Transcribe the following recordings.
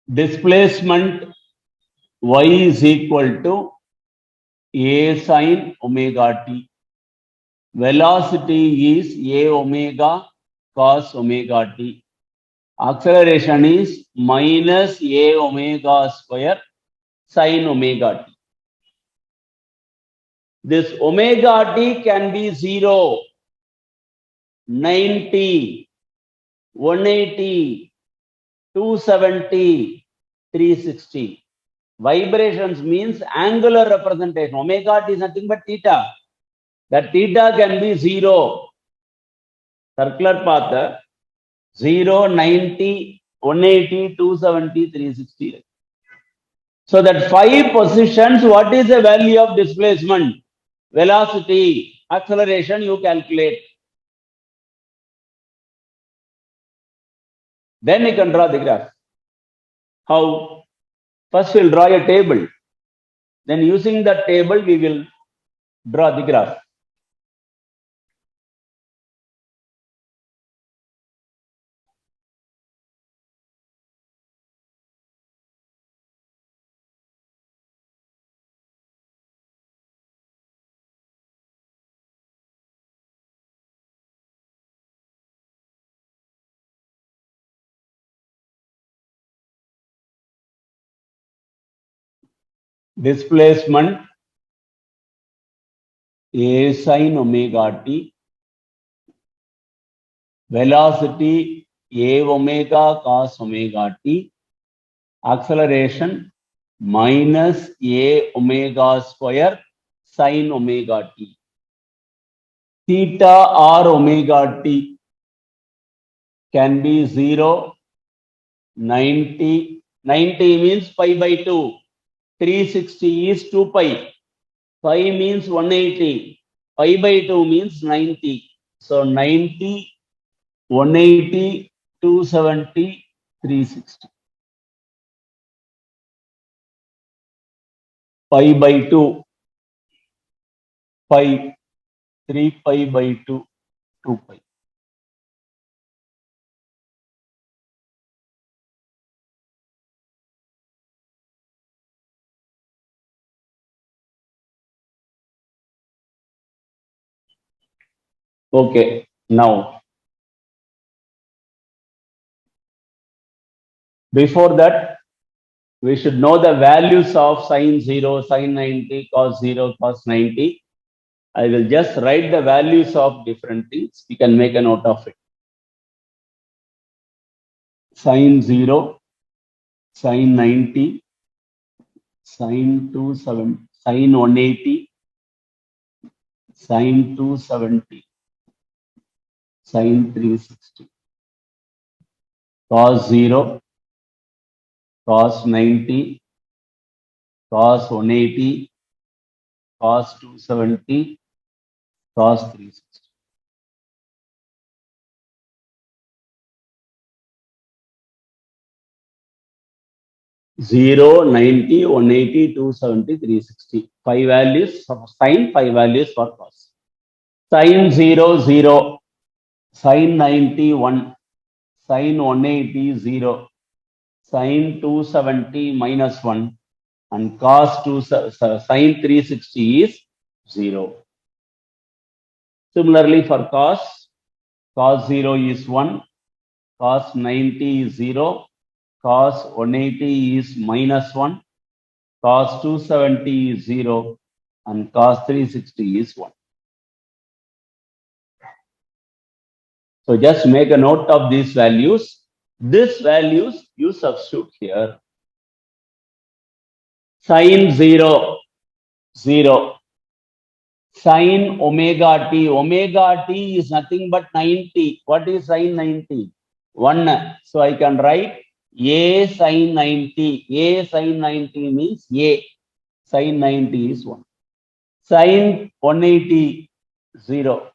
displacement y is equal to a sin omega t. Velocity is a omega cos omega t. Acceleration is minus a omega square sin omega t. This omega t can be 0, 90, 180, 270, 360. Vibrations means angular representation. Omega t is nothing but theta. That theta can be 0. Circular path 0, 90, 180, 270, 360. So that 5 positions, what is the value of displacement? Velocity, acceleration, you calculate. Then you can draw the graph. How? First we'll draw a table. Then using that table, we will draw the graph. Displacement a sin omega t, velocity a omega cos omega t, acceleration minus a omega square sin omega t. Theta r omega t can be 0, 90, 90 means pi by 2, 360 is 2 pi, pi means 180, pi by 2 means 90. So 90, 180, 270, 360. Pi by 2, pi, 3 pi by 2, 2 pi. Okay, now, before that, we should know the values of sin 0, sin 90, cos 0, cos 90. I will just write the values of different things. You can make a note of it. Sin 0, sin 90, sin 270, sin 180, sin 270, sin 360, cos 0, cos 90, cos 180, cos 270, cos 360. 0, 90, 180, 270, 360. 5 values for sin, 5 values for cos. Sin 0, 0. Sin 90, 1. Sin 180, 0. Sin 270, minus 1. And cos 2, sin 360 is 0. Similarly for cos 0 is 1. Cos 90 is 0. Cos 180 is minus 1. Cos 270 is 0 and cos 360 is 1. So just make a note of these values. These values you substitute here. Sin 0, 0. Sin omega t. Omega t is nothing but 90. What is sin 90? 1. So I can write a sin 90. A sin 90 means a. Sin 90 is 1. Sin 180, 0.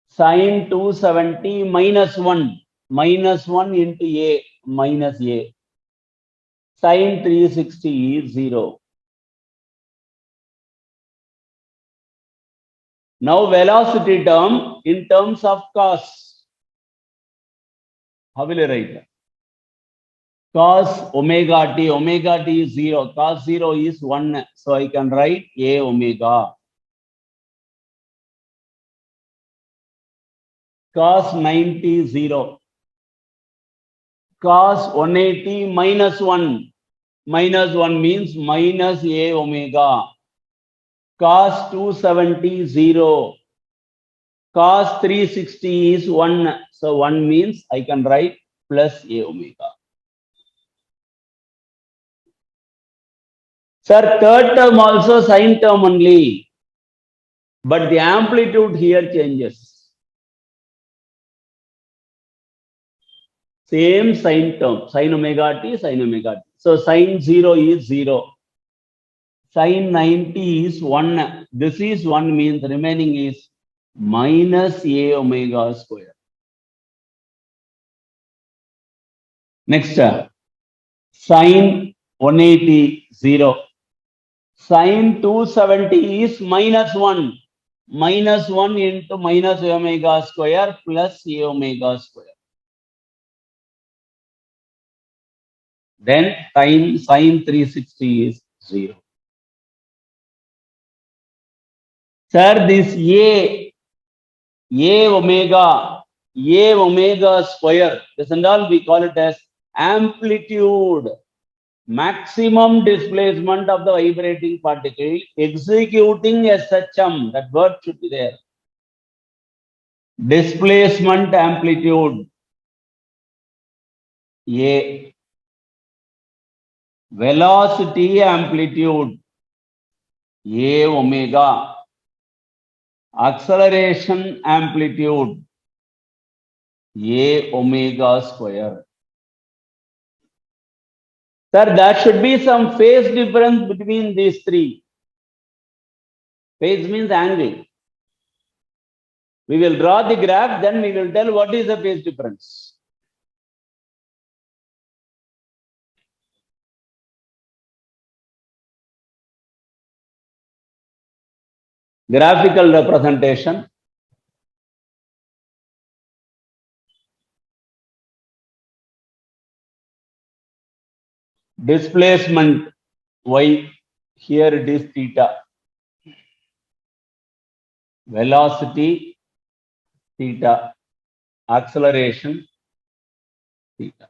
Sin 270 minus 1. Minus 1 into a, minus a. Sin 360 is 0. Now velocity term in terms of cos. How will you write? cos omega t is 0, cos 0 is 1, so I can write a omega. Cos 90 0, cos 180 minus 1, minus 1 means minus a omega. Cos 270 0, cos 360 is 1, so 1 means I can write plus a omega. Sir, third term also sine term only, but the amplitude here changes. Same sine term, sine omega t, sine omega t. So sine 0 is 0. Sine 90 is 1. This is 1 means remaining is minus a omega square. Next, sine 180 0. Sine 270 is minus 1. Minus 1 into minus omega square plus a omega square. Then sine 360 is 0. Sir, this a omega square, this and all we call it as amplitude, maximum displacement of the vibrating particle executing SHM. That word should be there. Displacement amplitude A, velocity amplitude a omega, acceleration amplitude a omega square. Sir, there should be some phase difference between these three. Phase means angle. We will draw the graph, then we will tell what is the phase difference. Graphical representation. Displacement y, here it is theta. Velocity theta, acceleration theta.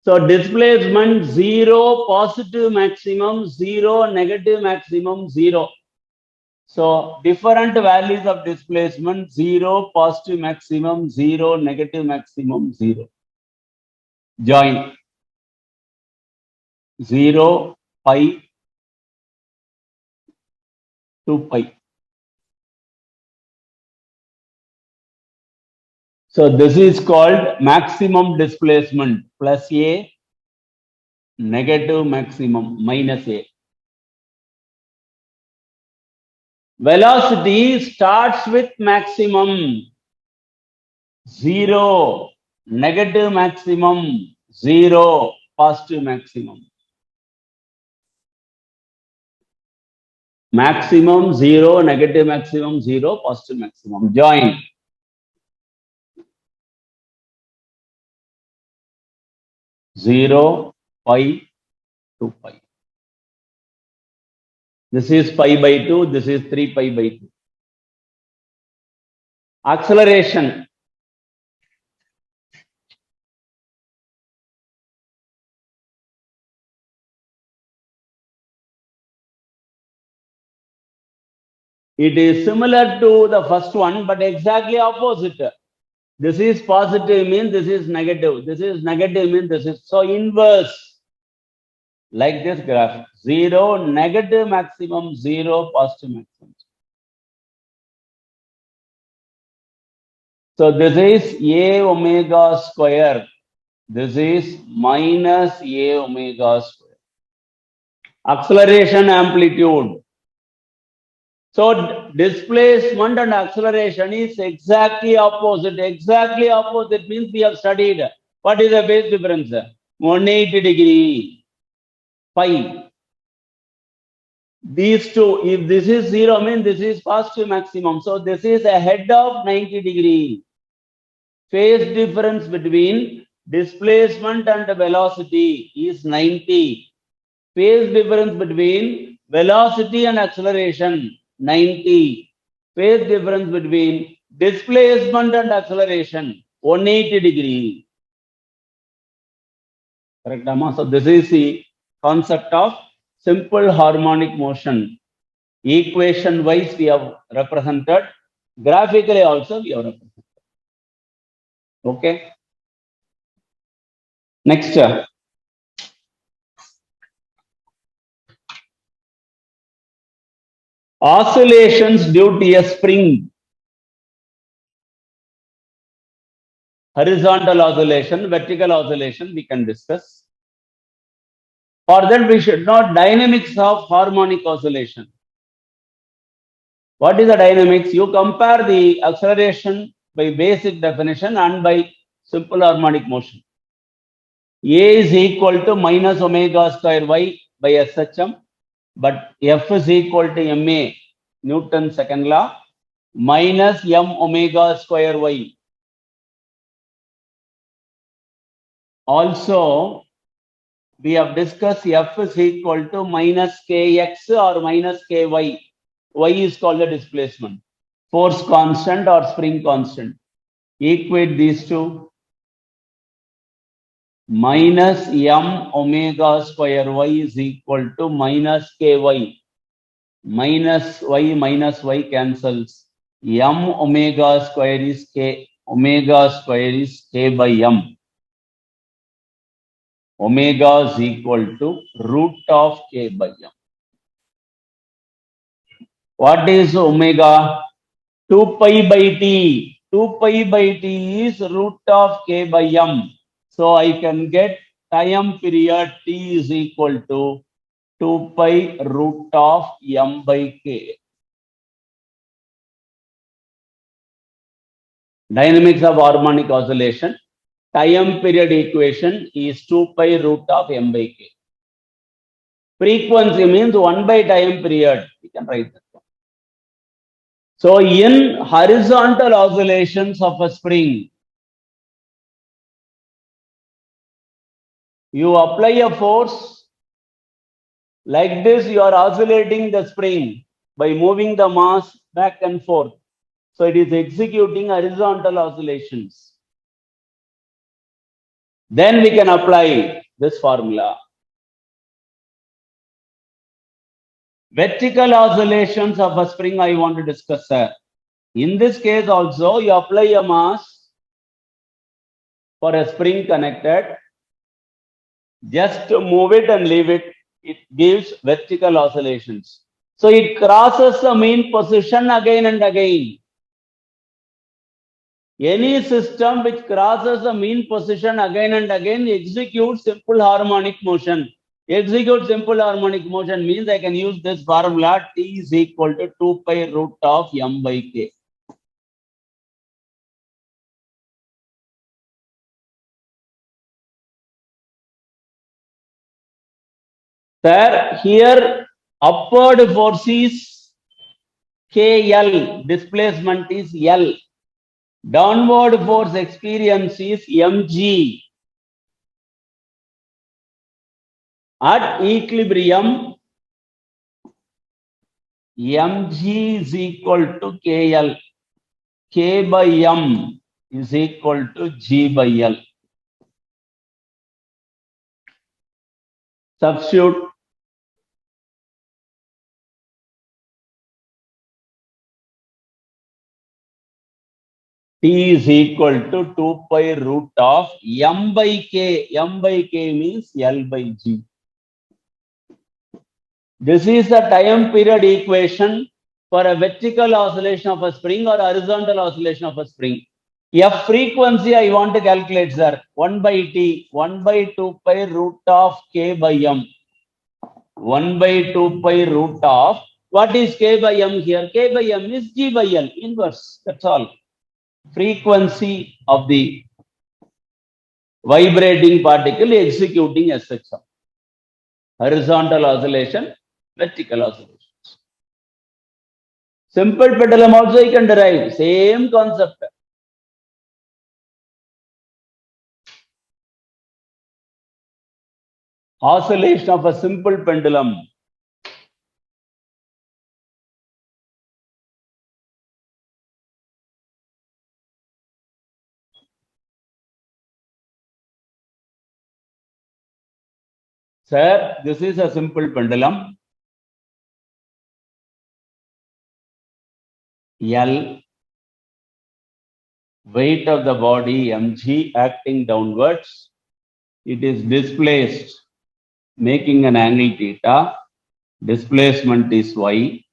So displacement 0 positive maximum, 0 negative maximum, 0. So different values of displacement, 0 positive maximum, 0 negative maximum, 0. Join 0 pi to pi. So this is called maximum displacement plus a, negative maximum minus a. Velocity starts with maximum 0, negative maximum 0, positive maximum. Maximum 0, negative maximum 0, positive maximum. Join. Zero pi to pi. This is pi by 2, this is 3 pi by 2. Acceleration. It is similar to the first one, but exactly opposite. This is positive means this is negative. This is negative means this is so inverse. Like this graph. 0, negative maximum, 0, positive maximum. So this is a omega square. This is minus a omega square. Acceleration amplitude. So displacement and acceleration is exactly opposite. Exactly opposite means we have studied. What is the phase difference? 180 degree. Pi. These two, if this is 0, means this is positive maximum. So this is ahead of 90 degree. Phase difference between displacement and velocity is 90. Phase difference between velocity and acceleration 90. Phase difference between displacement and acceleration 180 degree. Correct, Amma? So this is the concept of simple harmonic motion. Equation wise we have represented. Graphically also we have represented. Okay. Next. Oscillations due to a spring. Horizontal oscillation, vertical oscillation we can discuss. For that we should know dynamics of harmonic oscillation. What is the dynamics? You compare the acceleration by basic definition and by simple harmonic motion. A is equal to minus omega square y by SHM, but F is equal to ma, Newton's second law, minus m omega square y. Also, we have discussed F is equal to minus kx or minus ky. Y is called the displacement. Force constant or spring constant. Equate these two. Minus m omega square y is equal to minus ky. Minus y cancels. M omega square is k. Omega square is k by m. Omega is equal to root of k by m. What is omega? 2 pi by t. 2 pi by t is root of k by m. So I can get time period t is equal to 2 pi root of m by k. Dynamics of harmonic oscillation. Time period equation is 2 pi root of m by k. Frequency means 1 by time period. We can write that one. So in horizontal oscillations of a spring, you apply a force like this, you are oscillating the spring by moving the mass back and forth. So it is executing horizontal oscillations. Then we can apply this formula. Vertical oscillations of a spring I want to discuss, sir. In this case also, you apply a mass for a spring connected. Just move it and leave it. It gives vertical oscillations. So it crosses the mean position again and again. Any system which crosses the mean position again and again executes simple harmonic motion. Execute simple harmonic motion means I can use this formula T is equal to 2 pi root of m by k. Sir, here upward force is KL, displacement is L. Downward force experience is mg. At equilibrium, mg is equal to KL. K by m is equal to g by L. Substitute T is equal to 2 pi root of m by k. M by k means L by g. This is the time period equation for a vertical oscillation of a spring or horizontal oscillation of a spring. F frequency I want to calculate, sir. 1 by t, 1 by 2 pi root of k by m. 1 by 2 pi root of, what is k by m here? K by m is g by L, inverse, that's all. Frequency of the vibrating particle executing SHM. Horizontal oscillation, vertical oscillation. Simple pendulum also you can derive, same concept. Oscillation of a simple pendulum. Sir, this is a simple pendulum. L, weight of the body mg acting downwards. It is displaced, making an angle theta. Displacement is y.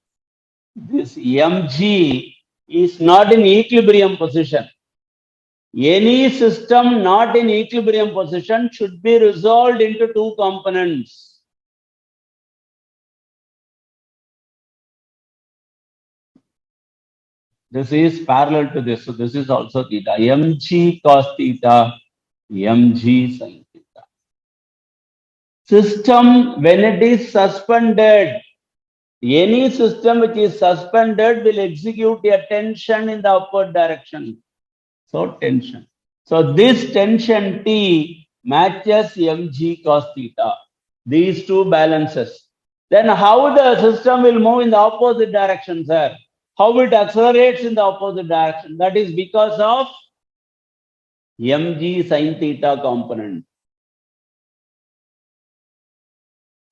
This mg is not in equilibrium position. Any system not in equilibrium position should be resolved into two components. This is parallel to this. So this is also theta. Mg cos theta, mg sin theta. System, when it is suspended, any system which is suspended will execute a tension in the upward direction. So tension. So this tension T matches mg cos theta. These two balances. Then how the system will move in the opposite direction, sir? How it accelerates in the opposite direction? That is because of mg sin theta component.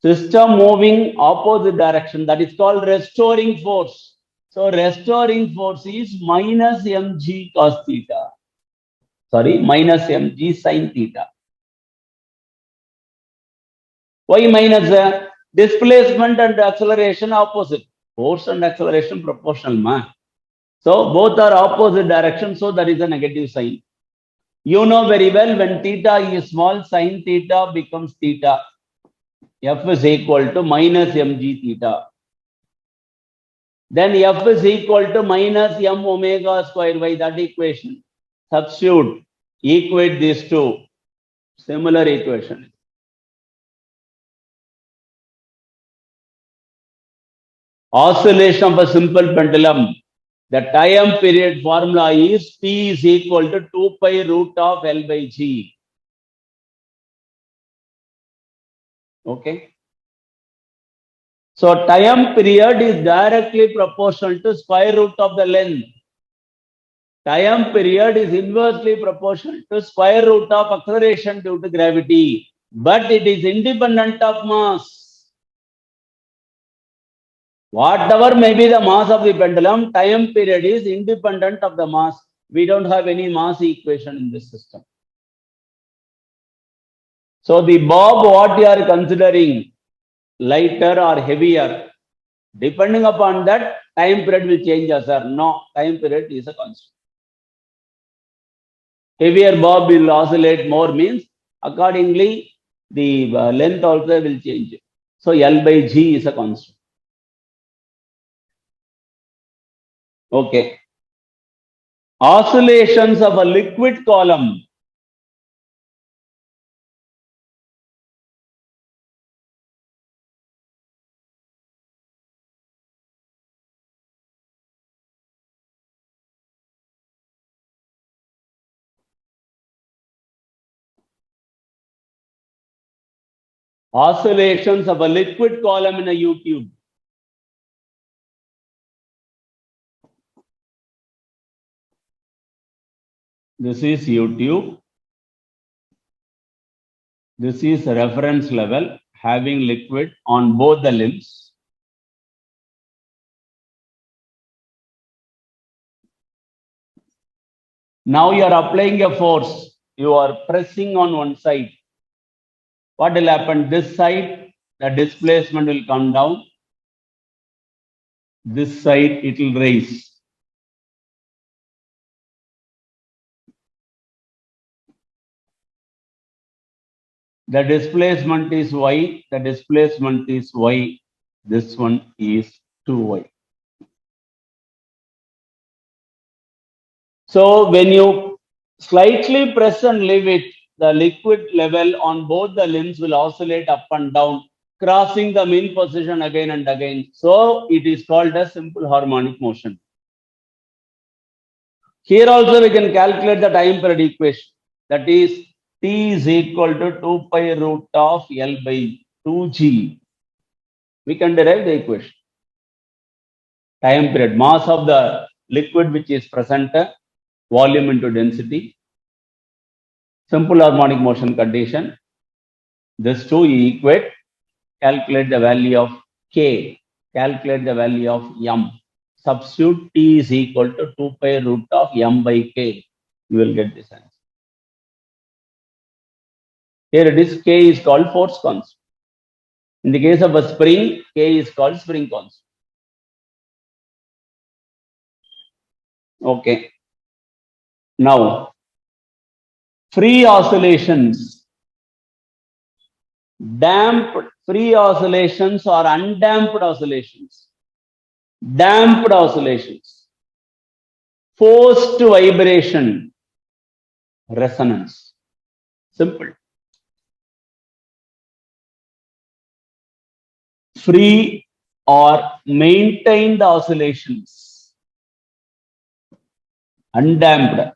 System moving opposite direction, that is called restoring force. So restoring force is minus mg cos theta. Sorry, minus mg sin theta. Why minus? Displacement and acceleration opposite. Force and acceleration proportional, man. So both are opposite direction, so there is a negative sign. You know very well when theta is small, sin theta becomes theta. F is equal to minus mg theta. Then F is equal to minus m omega square y, that equation. Substitute, equate these two. Similar equation. Oscillation of a simple pendulum. The time period formula is T is equal to 2 pi root of L by G. Okay. So time period is directly proportional to square root of the length. Time period is inversely proportional to square root of acceleration due to gravity, but it is independent of mass. Whatever may be the mass of the pendulum, time period is independent of the mass. We don't have any mass equation in this system. So the bob, what you are considering, lighter or heavier, depending upon that, time period will change, sir. No, time period is a constant. Heavier bob will oscillate more means accordingly the length also will change. So L by G is a constant. Okay. Oscillations of a liquid column. Oscillations of a liquid column in a U-tube. This is U-tube. This is reference level having liquid on both the limbs. Now you are applying a force. You are pressing on one side. What will happen? This side, the displacement will come down. This side, it will raise. The displacement is y. The displacement is y. This one is 2y. So when you slightly press and leave it, the liquid level on both the limbs will oscillate up and down, crossing the mean position again and again. So it is called a simple harmonic motion. Here also we can calculate the time period equation. That is T is equal to 2 pi root of L by 2G. We can derive the equation. Time period, mass of the liquid which is present, volume into density, simple harmonic motion condition. This two equate, calculate the value of K, calculate the value of M. Substitute T is equal to 2 pi root of M by K. You will get this answer. Here it is, K is called force constant. In the case of a spring, K is called spring constant. Okay. Now, free oscillations, damped free oscillations or undamped oscillations, damped oscillations, forced vibration, resonance. Simple. Free or maintained oscillations, undamped,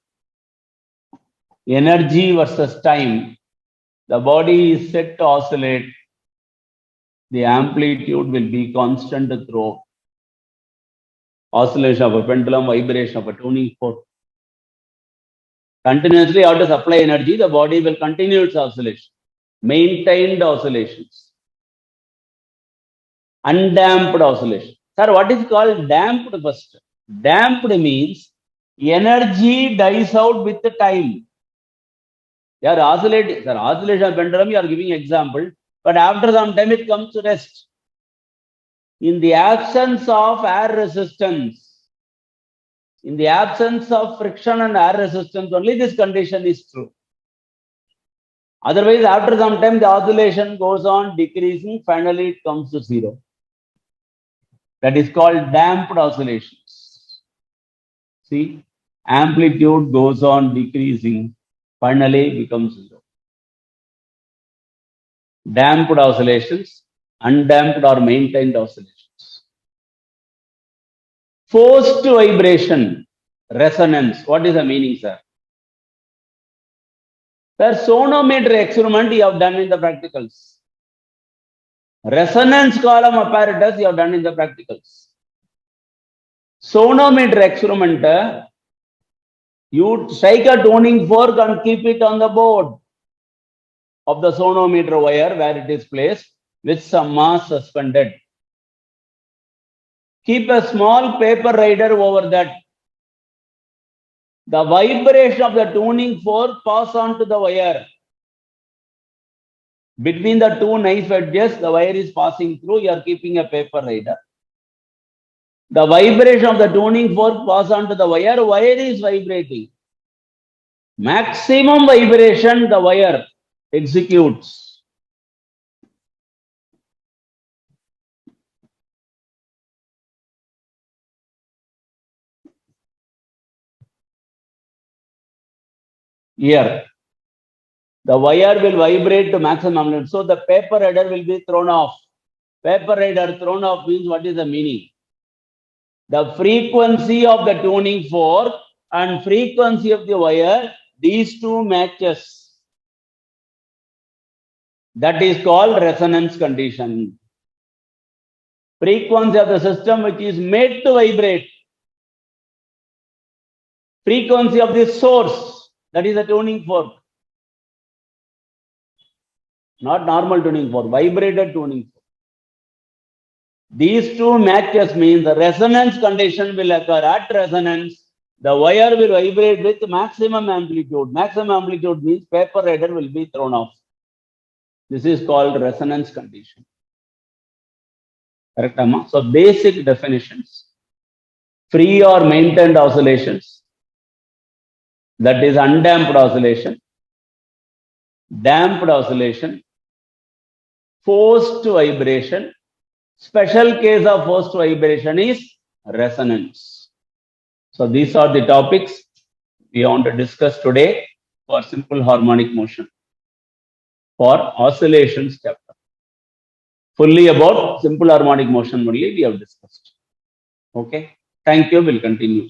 energy versus time. The body is set to oscillate. The amplitude will be constant throughout. Oscillation of a pendulum, vibration of a tuning fork. Continuously, how to supply energy, the body will continue its oscillation. Maintained oscillations. Undamped oscillation. Sir, what is called damped first? Damped means energy dies out with the time. You are oscillating, sir, oscillation of pendulum, you are giving example, but after some time it comes to rest. In the absence of air resistance, in the absence of friction and air resistance, only this condition is true. Otherwise, after some time, the oscillation goes on decreasing, finally it comes to zero. That is called damped oscillations. See, amplitude goes on decreasing, finally becomes zero. Damped oscillations, undamped or maintained oscillations. Forced vibration, resonance. What is the meaning, sir? The sonometer experiment you have done in the practicals. Resonance column apparatus you have done in the practicals. Sonometer experiment, you strike a tuning fork and keep it on the board of the sonometer wire where it is placed with some mass suspended. Keep a small paper rider over that. The vibration of the tuning fork pass on to the wire. Between the two knife edges, the wire is passing through, you are keeping a paper rider. The vibration of the tuning fork pass on to the wire is vibrating. Maximum vibration the wire executes. Here, the wire will vibrate to maximum amplitude. So the paper header will be thrown off. Paper header thrown off means what is the meaning? The frequency of the tuning fork and frequency of the wire, these two matches. That is called resonance condition. Frequency of the system which is made to vibrate. Frequency of the source, that is a tuning fork. Not normal tuning fork, vibrated tuning fork. These two matches means the resonance condition will occur. At resonance, the wire will vibrate with maximum amplitude. Maximum amplitude means paper header will be thrown off. This is called resonance condition. Correct, Amma? So basic definitions. Free or maintained oscillations. That is undamped oscillation. Damped oscillation. Forced vibration. Special case of forced vibration is resonance. So these are the topics we want to discuss today for simple harmonic motion. For oscillations chapter. Fully about simple harmonic motion only we have discussed. Okay. Thank you. We'll continue.